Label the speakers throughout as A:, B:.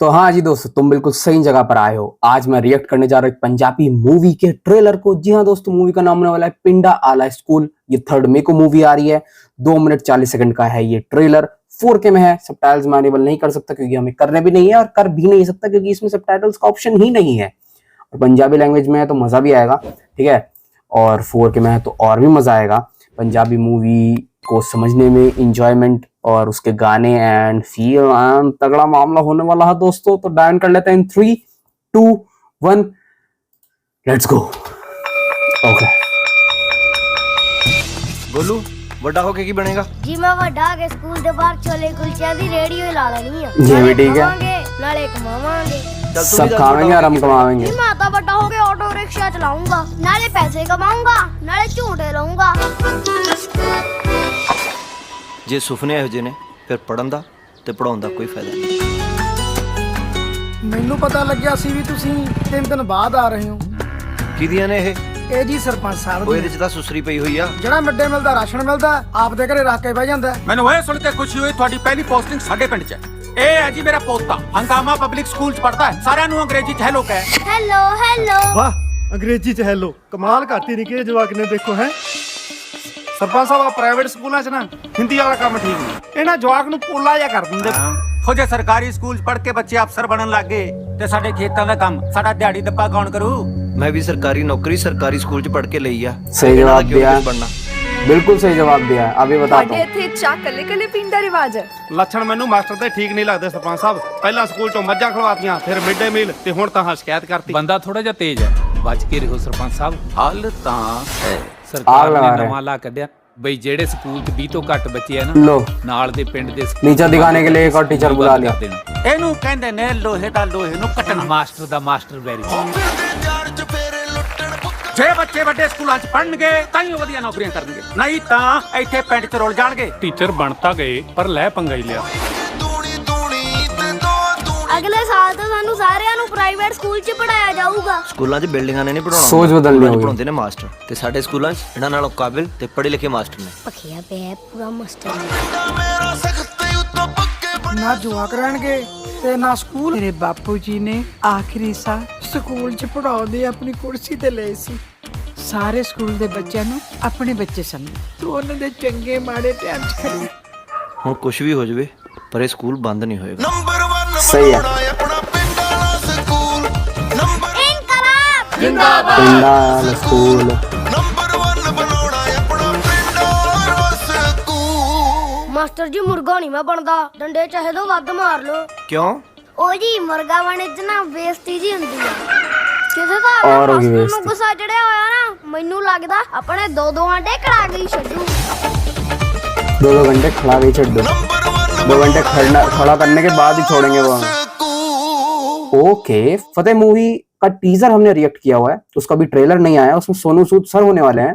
A: तो हाँ जी दोस्तों, तुम बिल्कुल सही जगह पर आए हो। आज मैं रिएक्ट करने जा रहा हूँ एक पंजाबी मूवी के ट्रेलर को। जी हाँ दोस्तों, मूवी का नाम होने वाला है पिंडा आला स्कूल। ये 3 मई को मूवी आ रही है। 2 मिनट 40 सेकंड का है ये ट्रेलर। 4K में है। सबटाइटल्स में अनेबल नहीं कर सकता क्योंकि हमें करने भी नहीं है और कर भी नहीं सकता क्योंकि इसमें सबटाइटल्स का ऑप्शन ही नहीं है। और पंजाबी लैंग्वेज में है तो मजा भी आएगा, ठीक है। और 4K में है तो और भी मजा आएगा। पंजाबी मूवी को समझने में इंजॉयमेंट और उसके गाने एंड फील एंड तगड़ा मामला होने वाला है दोस्तों। तो डायन कर लेते हैं 3, 2, 1, लेट्स गो। ओके
B: गोलू ਵੱਡਾ ਹੋ ਕੇ ਕੀ ਬਣੇਗਾ?
C: जी मैं ਵੱਡਾ के स्कूल ਦੇ ਬਾਹਰ छोले कुलचे ਦੀ ਰੇਹੜੀ ਲਾ ਲੈਣੀ ਆ।
A: ये भी ठीक है।
C: ਨਾਲੇ ਕਮਾਵਾਂਗੇ।
A: सब खाएंगे और हम कमाएंगे।
C: जी मैं तो ਵੱਡਾ ਹੋ ਕੇ ऑटो रिक्शा चलाऊंगा, नाले पैसे कमाऊंगा, नाले झूठे रहूंगा।
B: ਜੇ ਸੁਪਨੇ ਇਹੋ ਜਿਹੇ ਨੇ ਫਿਰ ਪੜਨ ਦਾ ਤੇ ਪੜਾਉਣ ਦਾ ਕੋਈ ਫਾਇਦਾ ਨਹੀਂ।
D: ਮੈਨੂੰ ਪਤਾ ਲੱਗਿਆ ਸੀ ਵੀ ਤੁਸੀਂ 3 ਦਿਨ ਬਾਅਦ ਆ ਰਹੇ ਹੋ।
B: ਕਿਹਦੀਆਂ ਨੇ
D: ਇਹ ਜੀ ਸਰਪੰਚ ਸਾਹਿਬ
B: ਉਹ
D: ਦੀ।
B: ਇਹਦੇ ਚ ਤਾਂ ਸੁਸਰੀ ਪਈ ਹੋਈ ਆ।
D: ਜਿਹੜਾ ਮਿੱਡੇ ਮਿਲ ਦਾ ਰਾਸ਼ਨ ਮਿਲਦਾ ਆਪਦੇ ਘਰੇ ਰੱਖ ਕੇ ਬਹਿ ਜਾਂਦਾ।
E: ਮੈਨੂੰ ਇਹ ਸੁਣ ਕੇ ਖੁਸ਼ੀ ਹੋਈ ਤੁਹਾਡੀ ਪਹਿਲੀ ਪੋਸਟਿੰਗ ਸਾਡੇ ਪਿੰਡ 'ਚ ਹੈ। ਇਹ ਹੈ ਜੀ ਮੇਰਾ ਪੋਤਾ, ਹੰਗਾਮਾ ਪਬਲਿਕ ਸਕੂਲ 'ਚ ਪੜਦਾ ਹੈ। ਸਾਰਿਆਂ ਨੂੰ ਅੰਗਰੇਜ਼ੀ 'ਚ ਹੈਲੋ ਕਹੇ।
C: Hello hello.
F: ਵਾਹ ਅੰਗਰੇਜ਼ੀ ਚ ਹੈਲੋ, ਕਮਾਲ ਕਰਤੀ ਨਹੀਂ ਕਿ ਜਵਾਕ ਨੇ, ਦੇਖੋ ਹੈ ਸਰਪੰਚ ਸਾਹਿਬ। ਪ੍ਰਾਈਵੇਟ ਸਕੂਲਾਂ 'ਚ ਨਾ ਹਿੰਦੀ ਵਾਲਾ ਕੰਮ ਠੀਕ ਨਹੀਂ, ਇਹਨਾਂ ਜਵਾਕ ਨੂੰ ਪੋਲਾ ਜਿਹਾ ਕਰ ਦਿੰਦੇ।
E: ਹੋ ਜੇ ਸਰਕਾਰੀ ਸਕੂਲ 'ਚ ਪੜ ਕੇ ਬੱਚੇ ਅਫਸਰ ਬਣਨ ਲੱਗ ਗਏ ਤੇ ਸਾਡੇ ਖੇਤਾਂ ਦਾ ਕੰਮ ਸਾਡਾ ਦਿਹਾੜੀ ਦੱਪਾ ਕੌਣ ਕਰੂ?
B: ਮੈਂ ਵੀ ਸਰਕਾਰੀ ਨੌਕਰੀ ਸਰਕਾਰੀ ਸਕੂਲ ਚ ਪੜ ਕੇ ਲਈ ਆ।
A: सही जवाब दिया,
B: ਬਣਨਾ
A: बिल्कुल सही जवाब दिया। अभी बताता
G: ਸਾਡੇ
A: हूँ।
G: ਇੱਥੇ ਚਾਹ ਕੱਲੇ ਕੱਲੇ ਪੀਣ ਦਾ ਰਿਵਾਜ ਹੈ।
F: ਲੱਛਣ ਮੈਨੂੰ ਮਾਸਟਰ ਦੇ ਠੀਕ ਨਹੀਂ ਲੱਗਦੇ ਸਰਪੰਚ ਸਾਹਿਬ। ਪਹਿਲਾਂ ਸਕੂਲ ਚੋਂ ਮੱਝਾਂ ਖਲਵਾਤੀਆਂ, ਫਿਰ ਮਿਡ ਡੇ ਮੀਲ, ਤੇ ਹੁਣ ਤਾਂ ਸ਼ਿਕਾਇਤ ਕਰਤੀ।
H: ਬੰਦਾ ਥੋੜਾ ਜਿਹਾ ਤੇਜ਼ ਹੈ, ਬਚ ਕੇ ਰਹੋ ਸਰਪੰਚ ਸਾਹਿਬ।
E: ਹੱਲ ਤਾਂ ਹੈ।
H: ਸਰਕਾਰ
A: ਆਗ ਲਗਾ
H: ਨੇ
A: ਰਹੇ।
H: ਨਵਾਂ ਲਾ ਕੱਢਿਆ ਬਈ ਜਿਹੜੇ ਸਕੂਲ 'ਚ 20 ਤੋਂ ਘੱਟ ਬੱਚੇ ਆ ਨਾ,
A: लो
H: ਨਾਲ ਦੇ ਪਿੰਡ ਦੇ ਸਕੂਲ
A: नीचे दिखाने के लिए एक और टीचर बुला लिया।
E: ਇਹਨੂੰ ਕਹਿੰਦੇ ਨੇ ਲੋਹੇ ਦਾ ਲੋਹੇ ਨੂੰ ਕੱਟਣਾ।
H: ਮਾਸਟਰ ਦਾ ਮਾਸਟਰ ਵੈਰੀ।
E: ਜੇ ਬੱਚੇ ਵੱਡੇ ਸਕੂਲਾਂ 'ਚ ਪੜਨਗੇ ਤਾਂ ਹੀ ਉਹ ਵਧੀਆ ਨੌਕਰੀਆਂ ਕਰਨਗੇ, ਨਹੀਂ ਤਾਂ ਇੱਥੇ ਪਿੰਡ 'ਚ ਰੁਲ ਜਾਣਗੇ।
I: ਟੀਚਰ ਬਣ ਤਾਂ ਗਏ ਪਰ ਲੈ ਪੰਗਾ ਹੀ ਲਿਆ।
C: अगले साल तो सानू सारिਆਂ ਨੂੰ ਪ੍ਰਾਈਵੇਟ ਸਕੂਲ 'ਚ ਪੜਾਇਆ ਜਾਊਗਾ।
B: ਸਕੂਲਾਂ 'ਚ ਬਿਲਡਿੰਗਾਂ ਨੇ ਨਹੀਂ ਪੜਾਉਣਾ,
A: ਸੋਚ ਬਦਲਣੀ ਹੋਗੀ।
B: ਪੜਾਉਂਦੇ ਨੇ ਮਾਸਟਰ। ਤੇ ਸਾਡੇ ਸਕੂਲਾਂ 'ਚ ਇਹਨਾਂ ਨਾਲੋਂ ਕਾਬਿਲ ਤੇ ਪੜ੍ਹੇ ਲਿਖੇ ਮਾਸਟਰ ਨੇ।
C: ਪਖਿਆ ਪਿਆ ਪੂਰਾ ਮਾਸਟਰ।
D: ਨਾ ਜਵਾਕ ਰਹਿਣਗੇ ਤੇ ਨਾ ਸਕੂਲ। ਮੇਰੇ ਬਾਪੂ ਜੀ ਨੇ ਆਖਰੀ ਸਾਲ ਸਕੂਲ 'ਚ ਪੜਾਉਂਦੇ ਆਪਣੀ ਕੁਰਸੀ ਤੇ ਲਏ ਸੀ। ਸਾਰੇ ਸਕੂਲ ਦੇ ਬੱਚਿਆਂ ਨੂੰ ਆਪਣੇ ਬੱਚੇ ਸਮਝ ਤੂੰ ਉਹਨਾਂ ਦੇ ਚੰਗੇ ਮਾੜੇ ਟਾਈਮ 'ਚ ਖੜੀ।
B: ਹੁਣ ਕੁਝ ਵੀ ਹੋ ਜਾਵੇ ਪਰ ਇਹ ਸਕੂਲ ਬੰਦ ਨਹੀਂ ਹੋਏਗਾ।
A: सही है।
C: इनकलाब
D: ਜਿੰਦਾਬਾਦ।
A: पिंडा आला स्कूल।
C: ਮਾਸਟਰ ਜੀ ਮੁਰਗਾ ਨਹੀਂ ਮੈਂ ਬਣਦਾ, ਡੰਡੇ ਚਾਹੇ ਤੋਂ ਵੱਧ ਮਾਰ ਲਓ।
B: ਕਿਉਂ?
C: ਉਹ ਜੀ ਮੁਰਗਾ ਬਣੇ ਚ ਨਾ ਬੇਇੱਜ਼ਤੀ ਜੀ ਹੁੰਦੀ ਹੈ। ਕਿਸੇ ਦਾ
A: ਔਰ ਹੋ ਗਈ
C: ਮਾਸਟਰ ਨੂੰ
A: ਬੇਇੱਜ਼ਤੀ।
C: ਗੁੱਸਾ ਚੜਿਆ ਹੋਇਆ ਨਾ, ਮੈਨੂੰ ਲੱਗਦਾ ਆਪਣੇ 2-2 ਆਂਡੇ ਕੜਾ ਗਈ ਛੱਡੂ।
A: 2 घंटे खड़ा गई छड्डो। 2 घंटे खड़ा करने के बाद ही छोड़ेंगे वो। ओके, फतेह मूवी का टीजर हमने रिएक्ट किया हुआ है, उसका भी ट्रेलर नहीं आया। उसमें सोनू सूद सर होने वाले हैं।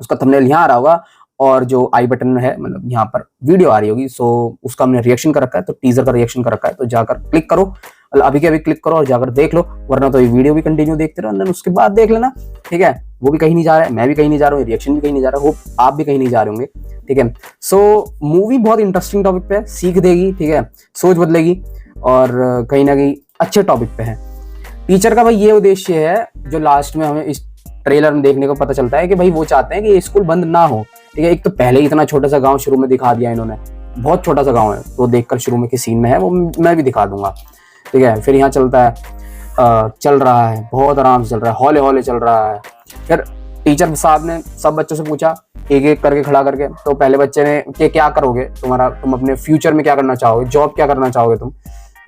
A: उसका थंबनेल यहाँ आ रहा होगा और जो आई बटन है, मतलब यहाँ पर वीडियो आ रही होगी। सो उसका हमने रिएक्शन कर रखा है, तो टीजर का रिएक्शन कर रखा है। तो जाकर क्लिक करो, अभी के अभी क्लिक करो और जाकर देख लो, वरना तो ये वीडियो भी कंटिन्यू देखते रहो, अंदर उसके बाद देख लेना, ठीक है। वो भी कहीं नहीं जा रहा है, मैं भी कहीं नहीं जा रहा हूँ, रिएक्शन भी कहीं नहीं जा रहा, वो आप भी कहीं नहीं जा रहे होंगे, ठीक है। सो मूवी बहुत इंटरेस्टिंग टॉपिक पे है, सीख देगी, ठीक है, सोच बदलेगी और कहीं ना कहीं अच्छे टॉपिक पे है। टीचर का भाई ये उद्देश्य है जो लास्ट में हमें इस ट्रेलर में देखने को पता चलता है कि भाई वो चाहते हैं कि ये स्कूल बंद ना हो, ठीक है। एक तो पहले ही इतना छोटा सा गांव शुरू में दिखा दिया इन्होंने, बहुत छोटा सा गांव है, तो देखकर शुरू में के सीन में है वो मैं भी दिखा दूंगा, ठीक है। फिर यहाँ चलता है, चल रहा है, बहुत आराम से चल रहा है, हौले हौले चल रहा है। फिर टीचर साहब ने सब बच्चों से पूछा एक एक करके खड़ा करके, तो पहले बच्चे ने कि क्या करोगे, तुम अपने फ्यूचर में क्या करना चाहोगे, जॉब क्या करना चाहोगे तुम,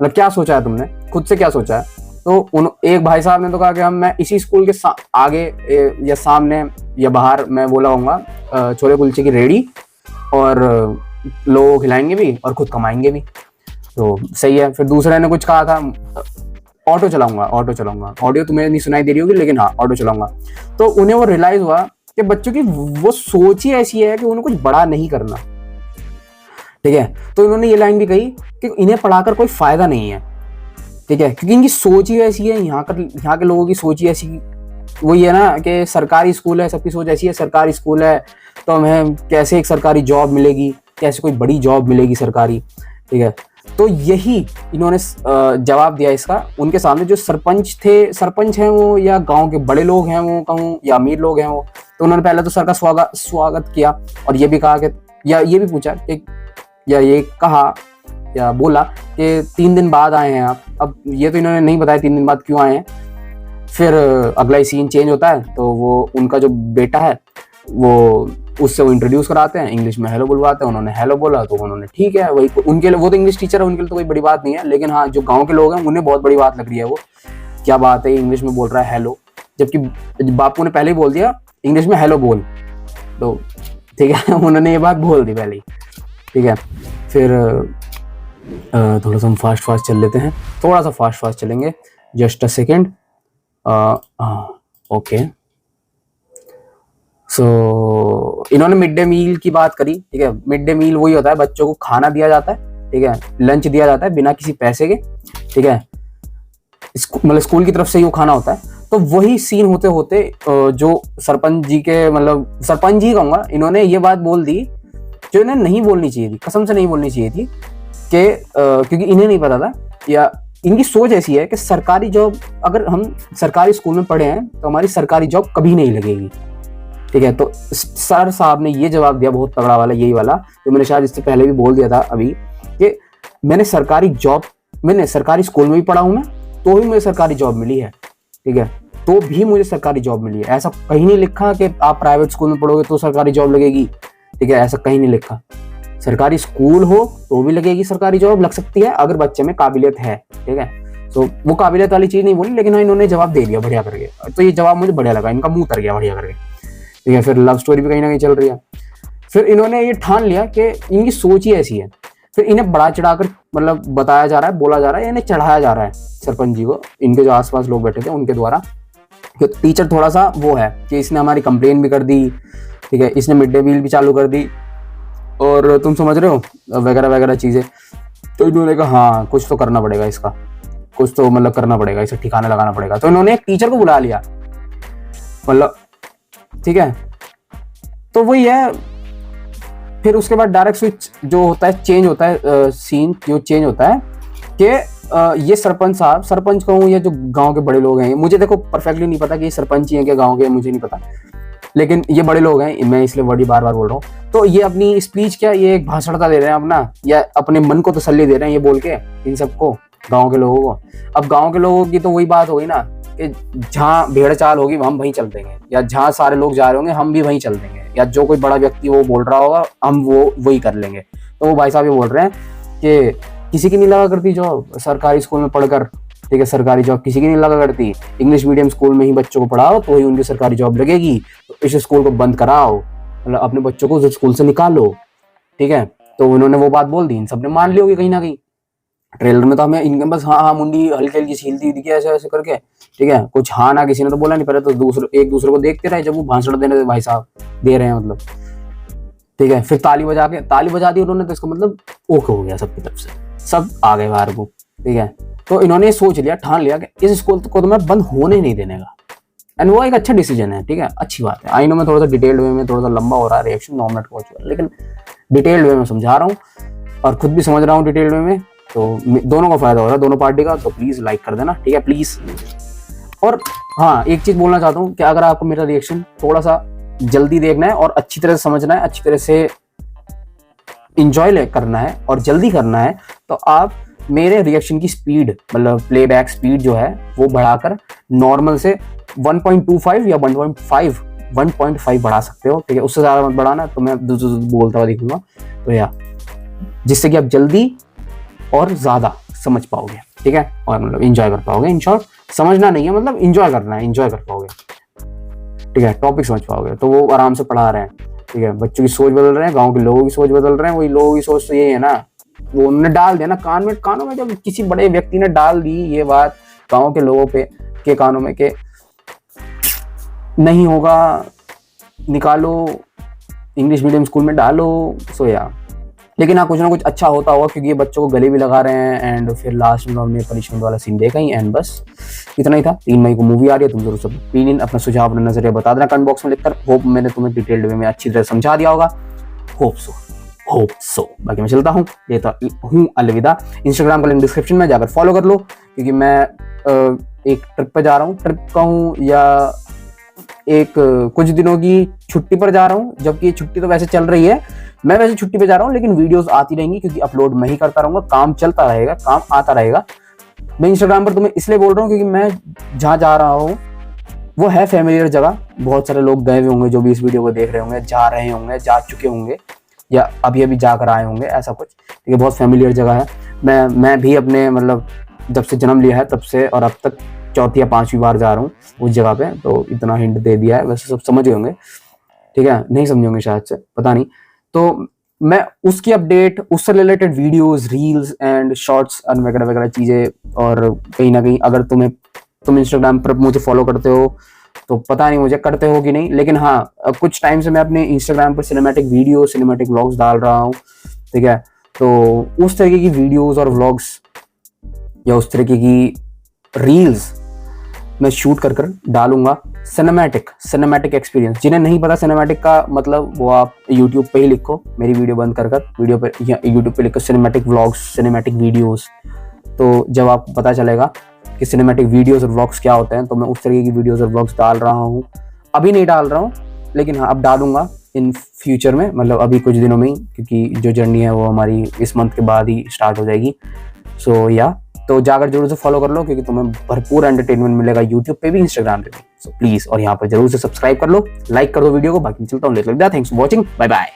A: मतलब क्या सोचा है तुमने, खुद से क्या सोचा है। तो एक भाई साहब ने तो कहा कि मैं इसी स्कूल के आगे या सामने या बाहर मैं वो लगाऊंगा छोले कुलचे की रेडी और लोगों को खिलाएंगे भी और खुद कमाएंगे भी। तो सही है। फिर दूसरे ने कुछ कहा था ऑटो चलाऊंगा। ऑडियो तुम्हें नहीं सुनाई दे रही होगी, लेकिन हाँ ऑटो चलाऊंगा। तो उन्हें वो रियलाइज हुआ कि बच्चों की वो सोच ही ऐसी है कि उन्हें कुछ बड़ा नहीं करना, ठीक है। तो इन्होंने ये लाइन भी कही कि इन्हें पढ़ाकर कोई फायदा नहीं है, ठीक है, क्योंकि इनकी सोच ही ऐसी है। यहाँ के लोगों की सोच ही ऐसी वही है ना कि सरकारी स्कूल है, सबकी सोच ऐसी है, सरकारी स्कूल है तो हमें कैसे एक सरकारी जॉब मिलेगी, कैसे कोई बड़ी जॉब मिलेगी सरकारी, ठीक है। तो यही इन्होंने जवाब दिया इसका उनके सामने। जो सरपंच थे, सरपंच हैं वो या गांव के बड़े लोग हैं वो कहूँ या अमीर लोग हैं वो, तो उन्होंने पहले तो सर का स्वागत किया और ये भी कहा कि या ये भी पूछा कि या ये कहा या बोला कि 3 दिन बाद आए हैं आप। अब ये तो इन्होंने नहीं बताया 3 दिन बाद क्यों आए हैं। फिर अगला ही सीन चेंज होता है, तो वो उनका जो बेटा है वो उससे वो इंट्रोड्यूस कराते हैं, इंग्लिश में हेलो बुलवाते हैं। उन्होंने हेलो बोला तो उन्होंने ठीक है, वही उनके लिए, वो तो इंग्लिश टीचर है, उनके लिए तो कोई बड़ी बात नहीं है। लेकिन हाँ, जो गांव के लोग हैं उन्हें बहुत बड़ी बात लग रही है। वो क्या बात है, इंग्लिश में बोल रहा है हेलो, जबकि बापू ने पहले ही बोल दिया इंग्लिश में हेलो बोल, तो ठीक है उन्होंने ये बात बोल दी पहले ही, ठीक है। फिर थोड़ा सा हम फास्ट चल लेते हैं, थोड़ा सा फास्ट चलेंगे, जस्ट अ सेकेंड। ओके, सो इन्होंने मिड डे मील की बात करी, ठीक है। मिड डे मील वही होता है, बच्चों को खाना दिया जाता है, ठीक है, लंच दिया जाता है बिना किसी पैसे के, ठीक है, मतलब स्कूल की तरफ से ही वो खाना होता है। तो वही सीन होते होते जो सरपंच जी के, मतलब सरपंच जी कहूँगा, इन्होंने ये बात बोल दी जो इन्हें नहीं बोलनी चाहिए थी, कसम से नहीं बोलनी चाहिए थी कि क्योंकि इन्हें नहीं पता था या इनकी सोच ऐसी है कि सरकारी जॉब, अगर हम सरकारी स्कूल में पढ़े हैं तो हमारी सरकारी जॉब कभी नहीं लगेगी, ठीक है। तो सर साहब ने ये जवाब दिया बहुत तगड़ा वाला, यही वाला जो मैंने शायद इससे पहले भी बोल दिया था अभी, कि मैंने सरकारी स्कूल में भी पढ़ा हूं मैं, तो भी मुझे सरकारी जॉब मिली है, ठीक है, तो भी मुझे सरकारी जॉब मिली है। ऐसा कहीं नहीं लिखा कि आप प्राइवेट स्कूल में पढ़ोगे तो सरकारी जॉब लगेगी, ठीक है, ऐसा कहीं नहीं लिखा। सरकारी स्कूल हो तो भी लगेगी सरकारी जॉब, लग सकती है अगर बच्चे में काबिलियत है, ठीक है। तो वो काबिलियत वाली चीज नहीं बोली, लेकिन हाँ इन्होंने जवाब दे दिया बढ़िया करके, तो ये जवाब मुझे बढ़िया लगा, इनका मुंह तर गया बढ़िया करके, ठीक है। फिर लव स्टोरी भी कहीं ना कहीं चल रही है। फिर इन्होंने ये ठान लिया कि इनकी सोच ही ऐसी है। फिर इन्हें बड़ा चढ़ाकर मतलब बताया जा रहा है, बोला जा रहा है, इन्हें चढ़ाया जा रहा है सरपंच जी को, इनके जो आसपास लोग बैठे थे उनके द्वारा, कि टीचर थोड़ा सा वो है कि इसने हमारी कंप्लेन भी कर दी, ठीक है, इसने मिड डे मील भी चालू कर दी और तुम समझ रहे हो वगैरह वगैरह चीज़ें। तो इन्होंने कहा हाँ कुछ तो करना पड़ेगा इसका, कुछ तो मतलब करना पड़ेगा, इसे ठिकाने लगाना पड़ेगा। तो इन्होंने एक टीचर को बुला लिया, मतलब ठीक है। तो वही है, फिर उसके बाद डायरेक्ट स्विच जो होता है चेंज होता है, सीन जो चेंज होता है कि ये सरपंच साहब, सरपंच कहूँ या जो गांव के बड़े लोग हैं, मुझे देखो परफेक्टली नहीं पता कि ये सरपंच ही हैं क्या गांव के, मुझे नहीं पता, लेकिन ये बड़े लोग हैं, मैं इसलिए वर्ड ही बार बार बोल रहा हूँ। तो ये अपनी स्पीच क्या, ये एक भाषणता दे रहे हैं अपना, या अपने मन को तसल्ली दे रहे हैं ये बोल के इन सबको, गाँव के लोगों को। अब गाँव के लोगों की तो वही बात होगी ना कि जहाँ भेड़ चाल होगी हम वहीं चल देंगे, या जहाँ सारे लोग जा रहे होंगे हम भी वहीं चल देंगे, या जो कोई बड़ा व्यक्ति वो बोल रहा होगा हम वो वही कर लेंगे। तो वो भाई साहब ये बोल रहे हैं कि किसी की नहीं लगा करती जॉब सरकारी स्कूल में पढ़कर, ठीक है, सरकारी जॉब किसी की नहीं लगा करती, इंग्लिश मीडियम स्कूल में ही बच्चों को पढ़ाओ तो ही उनकी सरकारी जॉब लगेगी। तो इस स्कूल को बंद कराओ, मतलब अपने बच्चों को उस स्कूल से निकालो, ठीक है। तो उन्होंने वो बात बोल दी, इन सबने मान ली होगी कहीं ना कहीं। ट्रेलर में तो हमें इनके बस हाँ मुंडी हल्की हल्की छीलती दिखी ऐसे ऐसे करके, ठीक है, कुछ हाँ ना किसी ने तो बोला नहीं, पहले तो एक दूसरे को देखते रहे जब वो भाषण देने भाई साहब दे रहे हैं, मतलब ठीक है। फिर ताली बजा दी उन्होंने, तो इसका मतलब ओके हो गया सबकी तरफ से, सब आ गए बाहर को, ठीक है। तो इन्होंने सोच लिया, ठान लिया कि इस स्कूल को तो मैं बंद होने नहीं देने का, एंड वो एक अच्छा डिसीजन है, ठीक है, अच्छी बात है। आई नो मैं थोड़ा सा डिटेल्ड वे में, थोड़ा सा लंबा हो रहा है रिएक्शन, 9 मिनट का हो चुका है, लेकिन डिटेल्ड वे में समझा रहा हूँ और खुद भी समझ रहा हूँ डिटेल्ड वे में, तो दोनों का फायदा हो रहा है, दोनों पार्टी का। तो प्लीज लाइक कर देना, ठीक है, प्लीज। और हाँ एक चीज बोलना चाहता हूँ कि अगर आपको मेरा रिएक्शन थोड़ा सा जल्दी देखना है और अच्छी तरह से समझना है, अच्छी तरह से इंजॉय करना है और जल्दी करना है, तो आप मेरे रिएक्शन की स्पीड, मतलब प्लेबैक स्पीड जो है वो बढ़ाकर नॉर्मल से 1.25 या 1.5 बढ़ा सकते हो, ठीक है, उससे ज्यादा मत बढ़ाना, तो मैं बोलता हुआ दिखूंगा। तो या जिससे कि आप जल्दी और ज्यादा समझ पाओगे, ठीक है, और मतलब इंजॉय कर पाओगे। इन शॉर्ट समझना नहीं है, मतलब इंजॉय करना है, इंजॉय कर पाओगे, ठीक है, टॉपिक समझ पाओगे। तो वो आराम से पढ़ा रहे हैं, ठीक है, बच्चों की सोच बदल रहे हैं, गांव के लोगों की सोच बदल रहे हैं। वही लोगों की सोच तो ये है ना, वो उन्होंने डाल दिया ना कानों में, जब किसी बड़े व्यक्ति ने डाल दी ये बात गांव के लोगों के कानों में कि नहीं होगा, निकालो, इंग्लिश मीडियम स्कूल में डालो, सो या। लेकिन हाँ कुछ ना कुछ अच्छा होता होगा, क्योंकि ये बच्चों को गले भी लगा रहे हैं, एंड फिर लास्ट में हमने पनिशमेंट वाला सीन देखा ही, एंड बस इतना ही था। 3 मई को मूवी आ रही है, तुम जरूर सब ओपिनियन, अपना सुझाव, अपना नजरिया बता देना कमेंट बॉक्स में लिखकर। होप मैंने तुम्हें डिटेल्ड वे में अच्छी तरह समझा दिया होगा, होप सो। Hope so. बाकी मैं चलता हूँ, ये तो हूँ अलविदा। इंस्टाग्राम का लिंक डिस्क्रिप्शन में, जाकर फॉलो कर लो, क्योंकि मैं एक ट्रिप पे जा रहा हूँ, ट्रिप कहूँ या एक कुछ दिनों की छुट्टी पर जा रहा हूँ, जबकि छुट्टी तो वैसे चल रही है, मैं वैसे छुट्टी पे जा रहा हूँ, लेकिन वीडियोस आती रहेंगी क्योंकि अपलोड मैं ही करता रहूंगा, काम चलता रहेगा, काम आता रहेगा। मैं इंस्टाग्राम पर तुम्हें इसलिए बोल रहा हूँ क्योंकि मैं जहाँ जा रहा हूँ वो है फैमिलियर जगह। बहुत सारे लोग गए हुए होंगे जो भी इस वीडियो को देख रहे होंगे, जा रहे होंगे, जा चुके होंगे या अभी अभी जाकर आए होंगे, ऐसा कुछ। ठीक है, बहुत फैमिलियर जगह है। मैं भी अपने मतलब जब से जन्म लिया है तब से और अब तक 4थी या 5वीं बार जा रहा हूँ उस जगह पे, तो इतना हिंट दे दिया है। वैसे सब समझ गए होंगे, ठीक है, नहीं समझेंगे शायद से, पता नहीं। तो मैं उसकी अपडेट, उससे related videos, reels and shorts वगैरह वगैरह चीज़ें, और कहीं ना कहीं अगर तुम इंस्टाग्राम पर मुझे फॉलो करते हो तो पता नहीं मुझे करते हो कि नहीं, लेकिन हाँ कुछ टाइम से मैं अपने इंस्टाग्राम पर सिनेमैटिक वीडियो, सिनेमैटिक व्लॉग्स डाल रहा हूँ। ठीक है, तो उस तरीके की वीडियोस और व्लॉग्स या उस तरीके की रील्स मैं शूट कर डालूंगा। सिनेमैटिक एक्सपीरियंस, जिन्हें नहीं पता सिनेमैटिक का मतलब, वो आप यूट्यूब पे ही लिखो, मेरी वीडियो बंद कर वीडियो पे या यूट्यूब पे लिखो सिनेमैटिक व्लॉग्स, सिनेमैटिक वीडियोस, तो जब आपको पता चलेगा कि सिनेमैटिक वीडियोस और व्लॉग्स क्या होते हैं, तो मैं उस तरीके की वीडियोस और व्लॉग्स डाल रहा हूँ। अभी नहीं डाल रहा हूँ, लेकिन हाँ अब डालूंगा इन फ्यूचर में, मतलब अभी कुछ दिनों में ही, क्योंकि जो जर्नी है वो हमारी इस मंथ के बाद ही स्टार्ट हो जाएगी। सो या तो जाकर जरूर से फॉलो कर लो, क्योंकि तुम्हें भरपूर एंटरटेनमेंट मिलेगा यूट्यूब पे भी, इंस्टाग्राम पे भी। सो प्लीज, और यहाँ पर जरूर से सब्सक्राइब कर लो, लाइक कर दो वीडियो को। बाकी चलता हूँ, thanks for watching, bye bye.